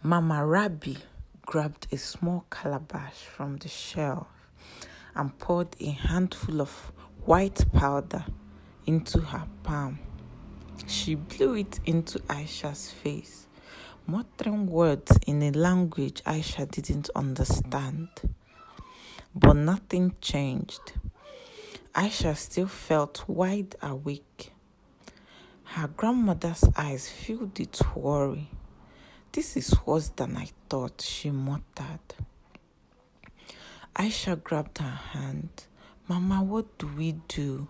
Mama Rabbi grabbed a small calabash from the shelf and poured a handful of white powder into her palm. She blew it into Aisha's face, muttering words in a language Aisha didn't understand. But nothing changed. Aisha still felt wide awake. Her grandmother's eyes filled with worry. "This is worse than I thought," she muttered. Aisha grabbed her hand. "Mama, what do we do?"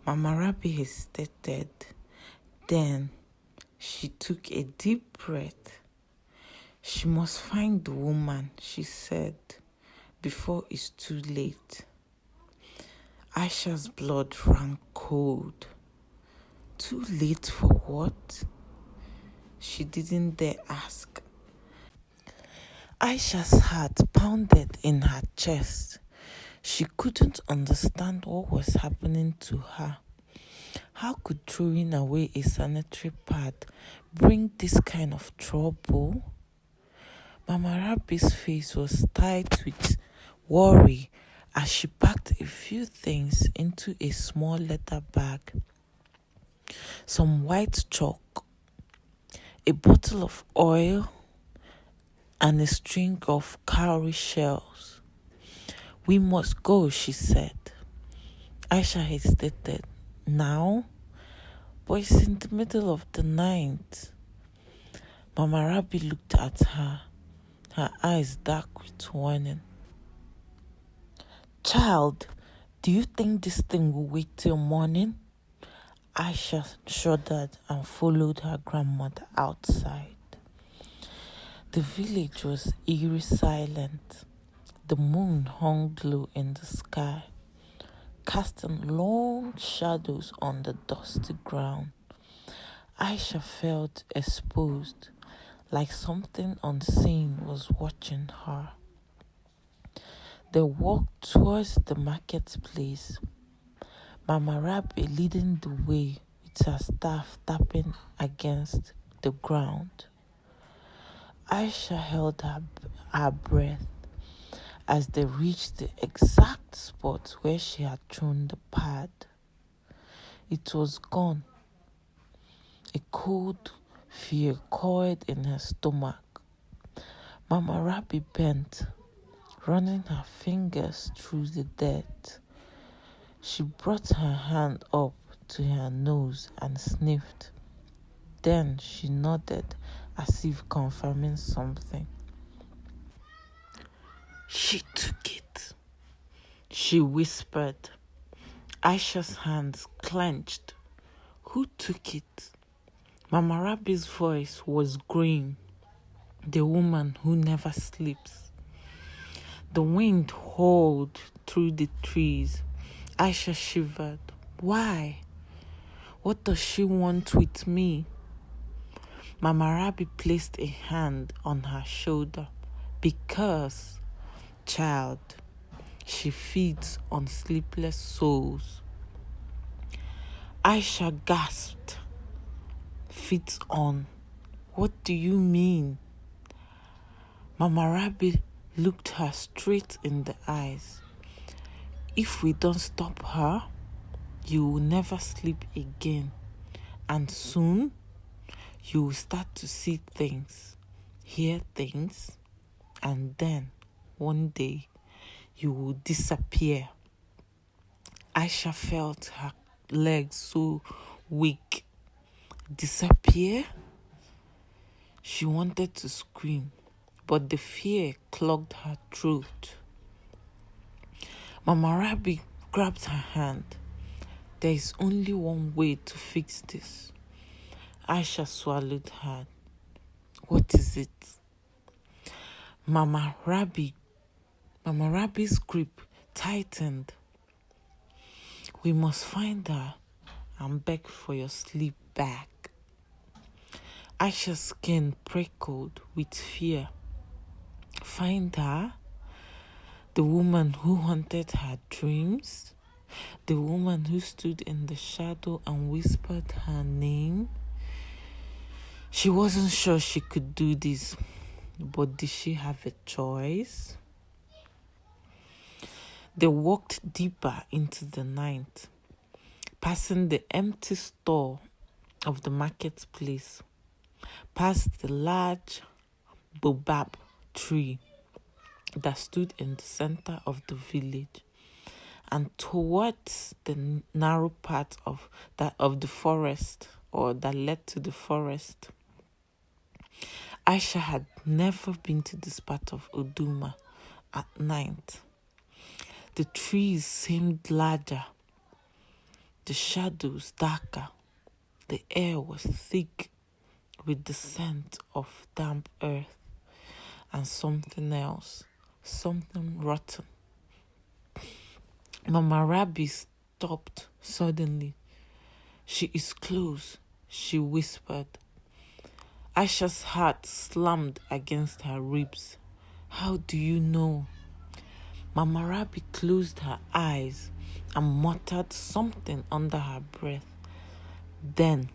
Mama Rabbi hesitated. Then she took a deep breath. "She must find the woman," she said, "before it's too late." Aisha's blood ran cold. Too late for what? She didn't dare ask. Aisha's heart pounded in her chest. She couldn't understand what was happening to her. How could throwing away a sanitary pad bring this kind of trouble? Mama Rabbi's face was tight with worry as she packed a few things into a small leather bag. Some white chalk, a bottle of oil, and a string of cowrie shells. "We must go," she said. Aisha hesitated. "Now? But it's in the middle of the night." Mama Rabbi looked at her eyes dark with warning. "Child, do you think this thing will wait till morning?" Aisha shuddered and followed her grandmother outside. The village was eerie silent. The moon hung low in the sky, casting long shadows on the dusty ground. Aisha felt exposed, like something unseen was watching her. They walked towards the marketplace, Mama Rabbi leading the way with her staff tapping against the ground. Aisha held her breath as they reached the exact spot where she had thrown the pad. It was gone. A cold fear coiled in her stomach. Mama Rabbi bent, running her fingers through the dirt. She brought her hand up to her nose and sniffed. Then she nodded as if confirming something. "She took it," she whispered. Aisha's hands clenched. "Who took it?" Mama Rabbi's voice was grim. "The woman who never sleeps." The wind howled through the trees. Aisha shivered. "Why? What does she want with me?" Mama Rabbi placed a hand on her shoulder. "Because, child, she feeds on sleepless souls." Aisha gasped. "Feeds on? What do you mean?" Mama Rabbi looked her straight in the eyes. "If we don't stop her, you will never sleep again. And soon, you will start to see things, hear things, and then, one day, you will disappear." Aisha felt her legs so weak. Disappear? She wanted to scream, but the fear clogged her throat. Mama Rabbi grabbed her hand. "There is only one way to fix this." Aisha swallowed hard. "What is it?" Mama Rabbi's grip tightened. "We must find her and beg for your sleep back." Aisha's skin prickled with fear. "Find her? The woman who haunted her dreams? The woman who stood in the shadow and whispered her name?" She wasn't sure she could do this, but did she have a choice? They walked deeper into the night, passing the empty store of the marketplace, past the large baobab tree that stood in the center of the village, and towards the narrow part of the forest, or that led to the forest. Aisha had never been to this part of Uduma at night. The trees seemed larger, the shadows darker, the air was thick with the scent of damp earth and something else, something rotten. Mama Rabi stopped suddenly. "She is close," she whispered. Aisha's heart slammed against her ribs. "How do you know?" Mama Rabi closed her eyes and muttered something under her breath. Then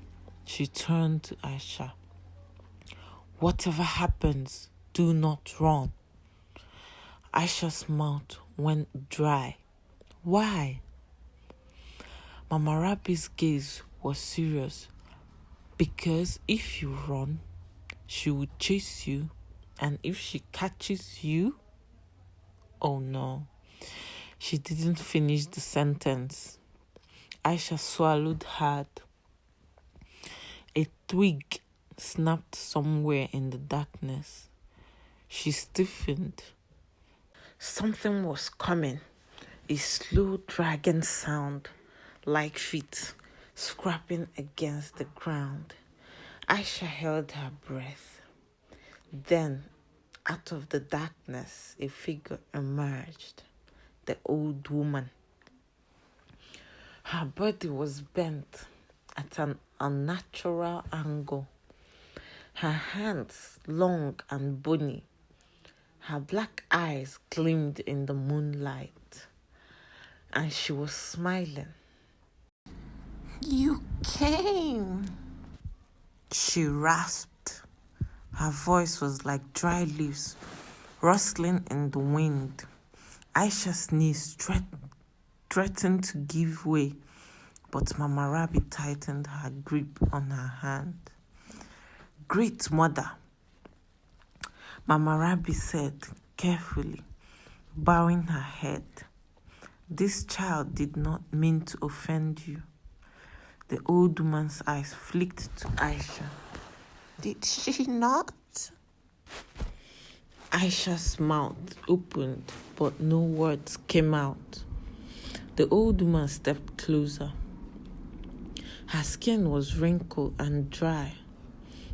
she turned to Aisha. "Whatever happens, do not run." Aisha's mouth went dry. "Why?" Mama Rabi's gaze was serious. "Because if you run, she would chase you, and if she catches you..." Oh no. She didn't finish the sentence. Aisha swallowed hard. A twig snapped somewhere in the darkness. She stiffened. Something was coming. A slow dragging sound, like feet scraping against the ground. Aisha held her breath. Then, out of the darkness, a figure emerged. The old woman. Her body was bent at an unnatural angle. Her hands long and bony. Her black eyes gleamed in the moonlight. And she was smiling. "You came," she rasped. Her voice was like dry leaves rustling in the wind. Aisha's knees threatened to give way, but Mama Rabi tightened her grip on her hand. "Great mother," Mama Rabi said carefully, bowing her head. "This child did not mean to offend you." The old woman's eyes flicked to Aisha. "Did she not?" Aisha's mouth opened, but no words came out. The old woman stepped closer. Her skin was wrinkled and dry,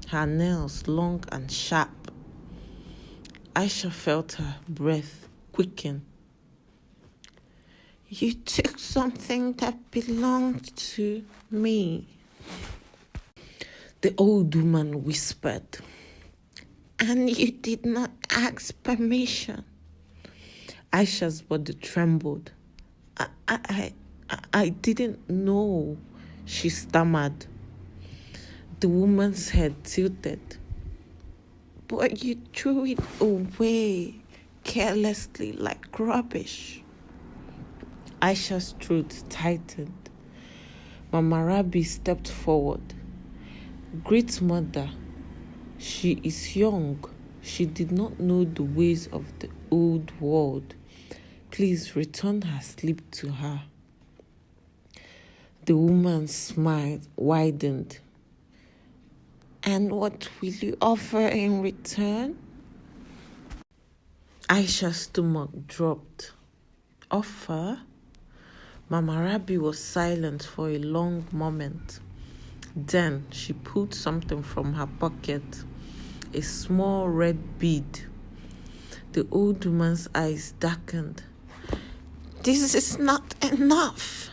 her nails long and sharp. Aisha felt her breath quicken. "You took something that belonged to me," the old woman whispered. "And you did not ask permission." Aisha's body trembled. I didn't know," she stammered. The woman's head tilted. "But you threw it away carelessly like rubbish." Aisha's throat tightened. Mama Rabi stepped forward. "Great mother, she is young. She did not know the ways of the old world. Please return her sleep to her." The woman's smile widened. "And what will you offer in return?" Aisha's stomach dropped. "Offer?" Mama Rabi was silent for a long moment. Then she pulled something from her pocket, a small red bead. The old woman's eyes darkened. "This is not enough."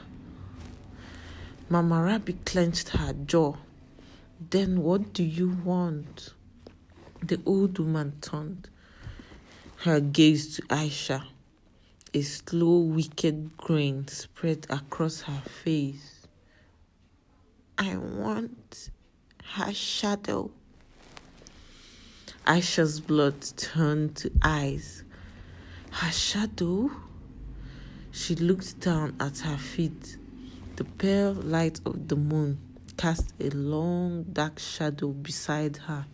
Mama Rabi clenched her jaw. "Then what do you want?" The old woman turned her gaze to Aisha. A slow, wicked grin spread across her face. "I want her shadow." Aisha's blood turned to eyes. Her shadow? She looked down at her feet. The pale light of the moon cast a long dark shadow beside her.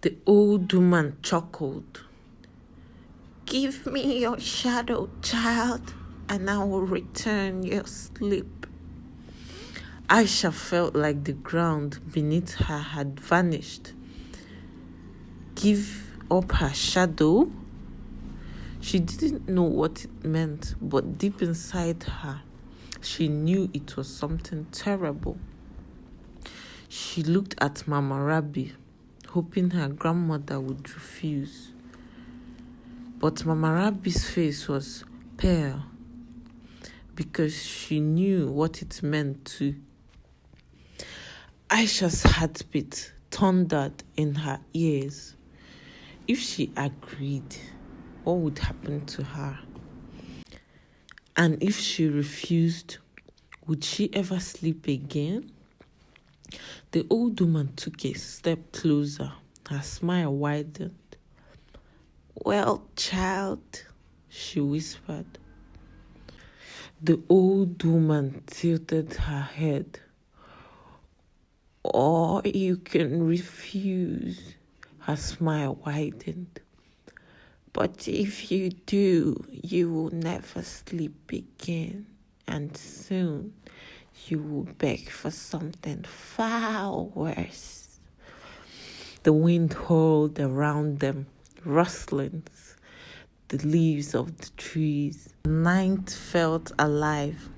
The old woman chuckled. "Give me your shadow, child, and I will return your sleep." Aisha felt like the ground beneath her had vanished. Give up her shadow? She didn't know what it meant, but deep inside her, she knew it was something terrible. She looked at Mama Rabi, hoping her grandmother would refuse. But Mama Rabi's face was pale because she knew what it meant too. Aisha's heartbeat thundered in her ears. If she agreed, what would happen to her? And if she refused, would she ever sleep again? The old woman took a step closer. Her smile widened. "Well, child," she whispered. The old woman tilted her head. "Or you can refuse." Her smile widened. "But if you do, you will never sleep again, and soon you will beg for something far worse." The wind hurled around them, rustling the leaves of the trees. The night felt alive,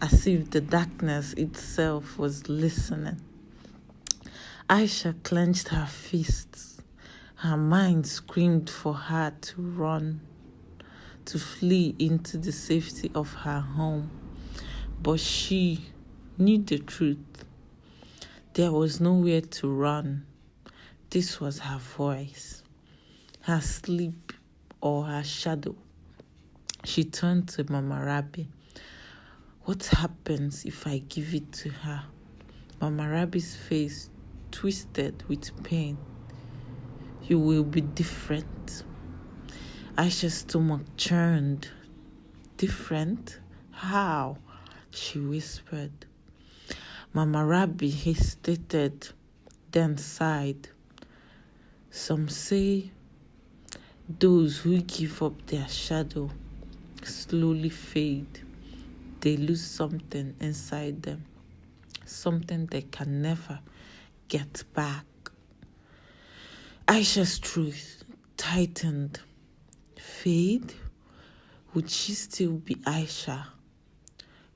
as if the darkness itself was listening. Aisha clenched her fists. Her mind screamed for her to run, to flee into the safety of her home. But she knew the truth. There was nowhere to run. This was her voice, her sleep, or her shadow. She turned to Mama Rabi. "What happens if I give it to her?" Mama Rabi's face twisted with pain. "You will be different." Aisha's stomach churned. "Different? How?" she whispered. Mama Rabi hesitated, then sighed. "Some say those who give up their shadow slowly fade. They lose something inside them, something they can never get back." Aisha's truth tightened. Fade? Would she still be Aisha?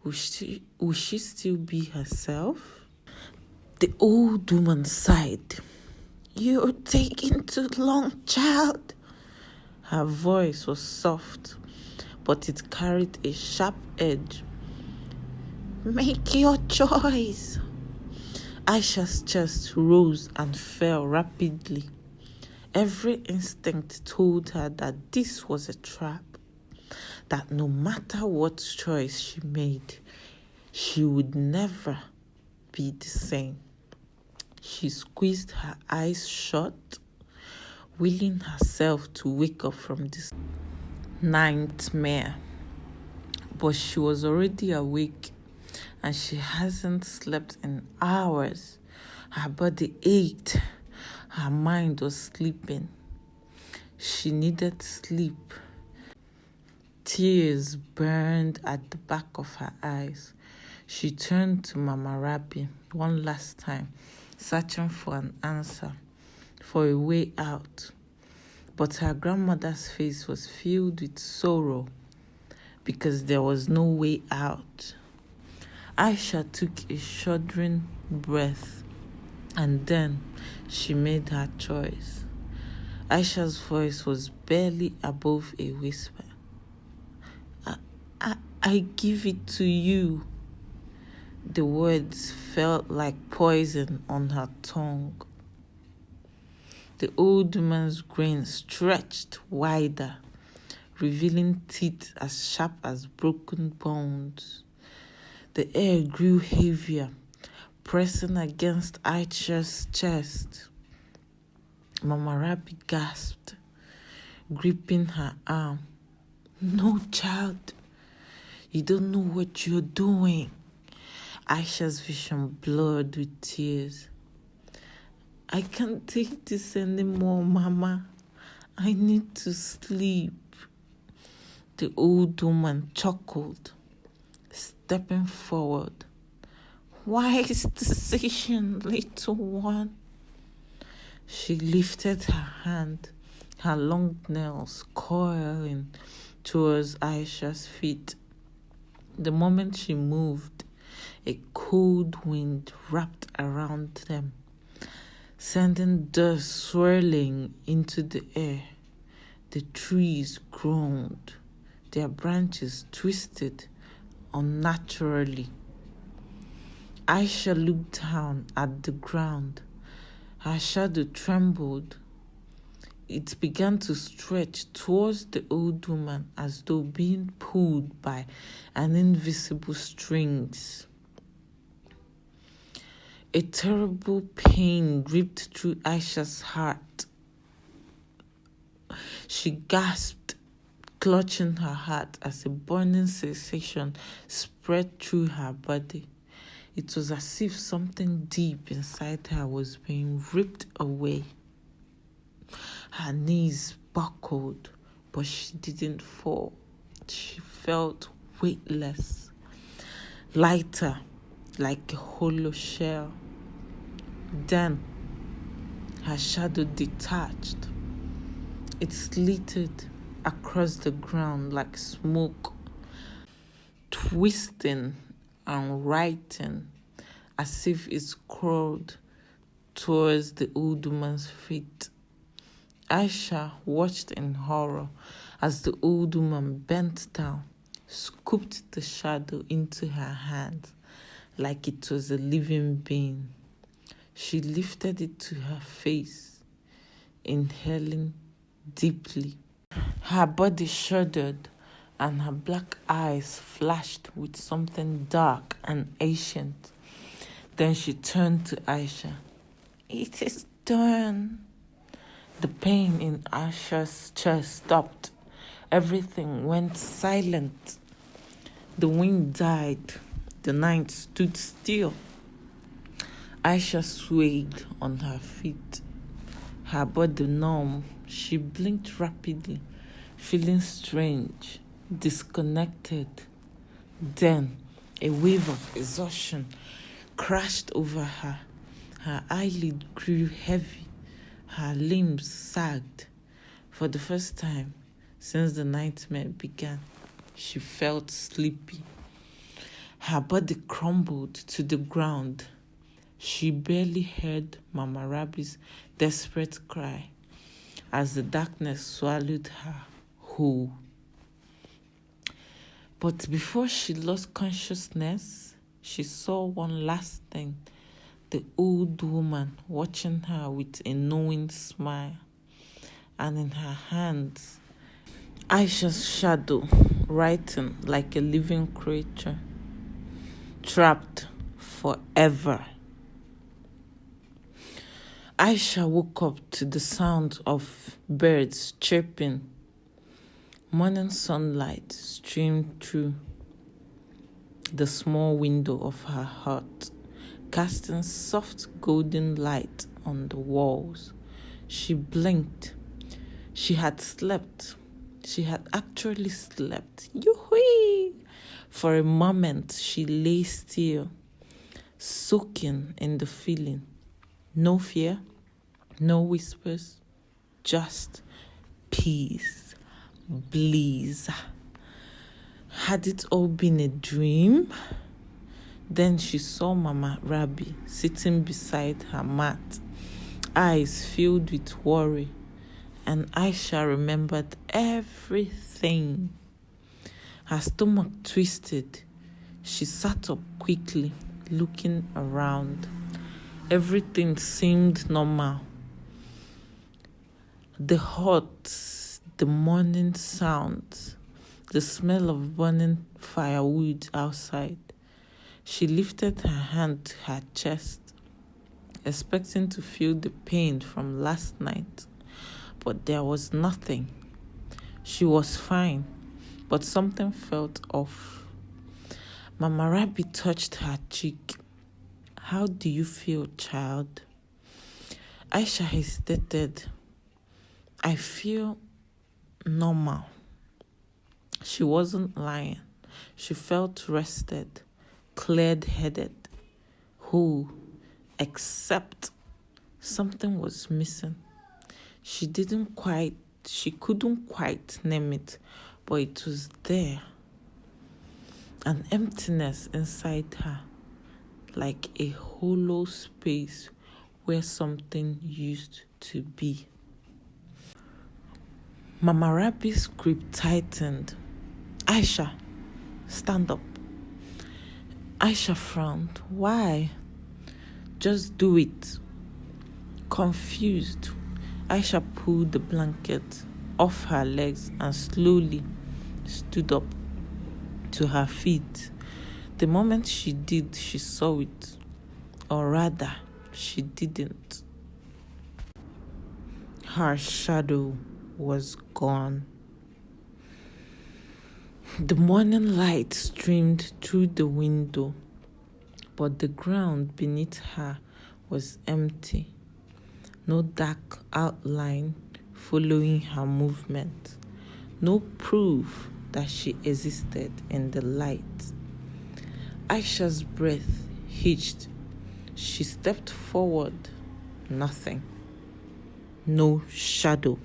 Would she still be herself? The old woman sighed. "You're taking too long, child." Her voice was soft, but it carried a sharp edge. "Make your choice." Aisha's chest rose and fell rapidly. Every instinct told her that this was a trap, that no matter what choice she made, she would never be the same. She squeezed her eyes shut, willing herself to wake up from this nightmare. But she was already awake, and she hasn't slept in hours. Her body ached. Her mind was sleeping. She needed sleep. Tears burned at the back of her eyes. She turned to Mama Rabi one last time, searching for an answer, for a way out. But her grandmother's face was filled with sorrow because there was no way out. Aisha took a shuddering breath, and then she made her choice. Aisha's voice was barely above a whisper. I give it to you." The words felt like poison on her tongue. The old woman's grin stretched wider, revealing teeth as sharp as broken bones. The air grew heavier, pressing against Aisha's chest. Mama Rabi gasped, gripping her arm. No, child, you don't know what you're doing. Aisha's vision blurred with tears. I can't take this anymore, Mama. I need to sleep. The old woman chuckled, stepping forward. Wise decision, little one. She lifted her hand, her long nails coiling towards Aisha's feet. The moment she moved, a cold wind wrapped around them, sending dust swirling into the air. The trees groaned, their branches twisted unnaturally. Aisha looked down at the ground. Her shadow trembled. It began to stretch towards the old woman as though being pulled by an invisible strings. A terrible pain ripped through Aisha's heart. She gasped, clutching her heart as a burning sensation spread through her body. It was as if something deep inside her was being ripped away. Her knees buckled, but she didn't fall. She felt weightless, lighter, like a hollow shell. Then, her shadow detached. It slitted across the ground like smoke, twisting and writhing as if it crawled towards the old woman's feet. Aisha watched in horror as the old woman bent down, scooped the shadow into her hands like it was a living being. She lifted it to her face, inhaling deeply. Her body shuddered and her black eyes flashed with something dark and ancient. Then she turned to Aisha. It is done. The pain in Aisha's chest stopped. Everything went silent. The wind died. The night stood still. Aisha swayed on her feet, her body numb. She blinked rapidly, feeling strange, disconnected. Then a wave of exhaustion crashed over her. Her eyelid grew heavy. Her limbs sagged. For the first time since the nightmare began, she felt sleepy. Her body crumbled to the ground. She barely heard Mama Rabi's desperate cry as the darkness swallowed her whole. But before she lost consciousness, she saw one last thing. The old woman watching her with a knowing smile, and in her hands, Aisha's shadow writhing like a living creature, trapped forever. Aisha woke up to the sound of birds chirping. Morning sunlight streamed through the small window of her hut, casting soft golden light on the walls. She blinked. She had slept. She had actually slept. Yoo-hoo! For a moment, she lay still, soaking in the feeling. No fear, no whispers, just peace, bliss. Had it all been a dream? Then she saw Mama Rabi sitting beside her mat, eyes filled with worry, and Aisha remembered everything. Her stomach twisted. She sat up quickly, looking around. Everything seemed normal. The hut, the morning sounds, the smell of burning firewood outside. She lifted her hand to her chest. expecting to feel the pain from last night, but there was nothing. She was fine, but something felt off. Mama Rabbi touched her cheek. "How do you feel, child?" Aisha hesitated. "I feel normal." She wasn't lying. She felt rested, cleared-headed, whole, except something was missing. She couldn't quite name it, but it was there. An emptiness inside her, like a hollow space where something used to be. Mama Rabbi's grip tightened. "Aisha, stand up." Aisha frowned. "Why?" "Just do it." Confused, Aisha pulled the blanket off her legs and slowly stood up to her feet. The moment she did, she saw it. Or rather, she didn't. Her shadow was gone. The morning light streamed through the window, but the ground beneath her was empty. No dark outline following her movement. No proof that she existed in the light. Aisha's breath hitched. She stepped forward. Nothing. No shadow.